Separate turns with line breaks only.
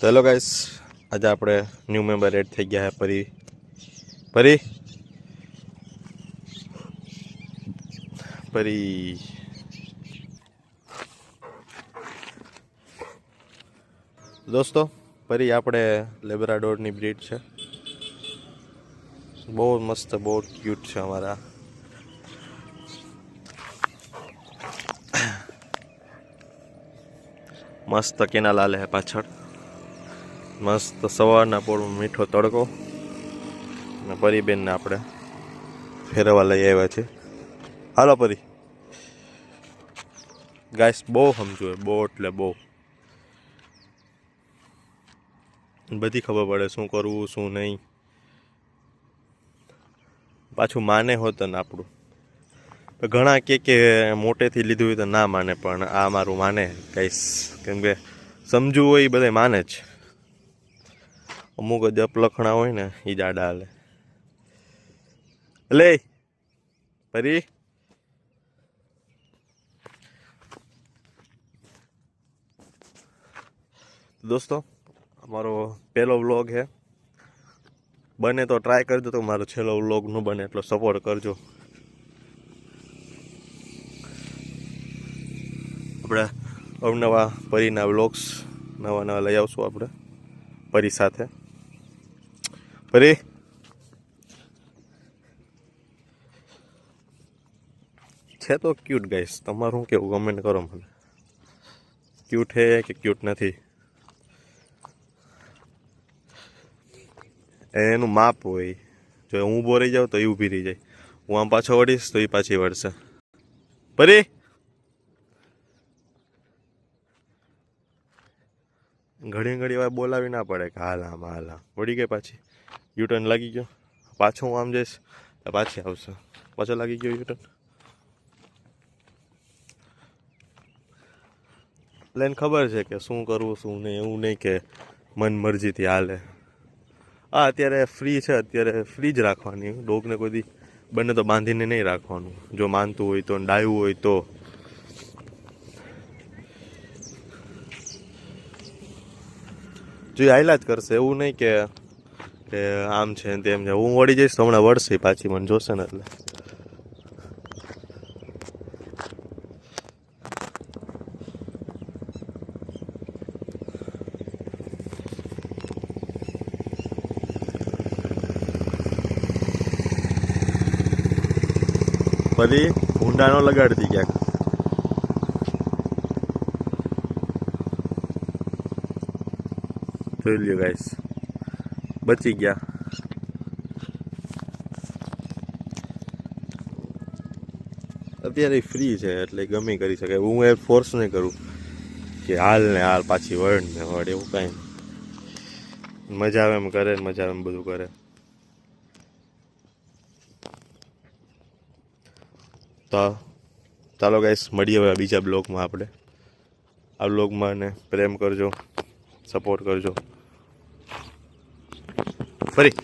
તો hello guys, આજે આપણે ન્યૂ મેમ્બર એડ થઈ ગયા છે પરી દોસ્તો, પરી આપણે લેબ્રાડોરની બ્રીડ છે. બહુ મસ્ત, બહુ ક્યુટ છે. અમારા મસ્ત કેનાલ આલે છે પાછળ. મસ્ત સવારના પોળમાં મીઠો તડકો અને પરીબેનને આપણે ફેરવવા લઈ આવ્યા છે. હાલો પરી. ગાઈસ બહુ સમજુ, બહુ એટલે બહુ બધી ખબર પડે શું કરવું શું નહીં. પાછું માને હોત ને આપણું. ઘણા કે મોટેથી લીધું હોય તો ના માને, પણ આ મારું માને ગાઈસ. કેમ કે સમજવું હોય એ બધા માને જ. અમુક જ અપલખણા હોય ને એ જાડા હાલે. લે પરી, દોસ્તો અમારો પહેલો વ્લોગ છે. બને તો ટ્રાય કરજો, તો મારો છેલ્લો વ્લોગ ન બને એટલો સપોર્ટ કરજો. આપણે અવનવા પરીના વ્લોગ્સ નવા લઈ આવશું આપણે પરી સાથે. પરી છે તો ક્યુટ ગાઈસ. તમારું કેવું કમેન્ટ કરો મને. ક્યુટ છે કે ક્યુટ નથી, એનું માપ હોય. જો હું ઊભો રહી જાઉં તો એ ઊભી રહી જાય, હું આમ પાછો વળીશ તો એ પાછી વળશે. પરી ઘડી વાર બોલાવી ના પડે કે હાલ વળી ગઈ પાછી. યુટર્ન લાગી ગયો, પાછો હું આમ જઈશ તો પાછી આવશે. પાછો લાગી ગયો યુટર્ન. લઈને ખબર છે કે શું કરવું શું નહીં. એવું નહીં કે મન મરજીથી હાલે. હા, અત્યારે ફ્રી છે, અત્યારે ફ્રી જ રાખવાની. ડોગને કોઈ દી બને તો બાંધીને નહીં રાખવાનું. જો માનતું હોય તો, ડાયું હોય તો. જો હાયલા જ કરશે, એવું નહીં કે આમ છે તેમ છે. હું વળી જઈશ તો હમણાં વળશે પાછી, મને જોશે ને એટલે. બધી ઊંડાનો લગાડતી ક્યાંક. જોઈ લ્યો ગાઈસ, બચી ગયા. અત્યારે ફ્રી છે એટલે ગમે કરી શકે. હું એ ફોર્સ નહીં કરું કે હાલ ને હાલ પાછી વળ ને વળ, એવું કાંઈ. મજા આવે એમ કરે, મજા આવે એમ બધું કરે. તો ચાલો ગાઈસ, મળીએ હવે બીજા બ્લોગમાં. આપણે આ બ્લોગમાં ને પ્રેમ કરજો, સપોર્ટ કરજો. ફરી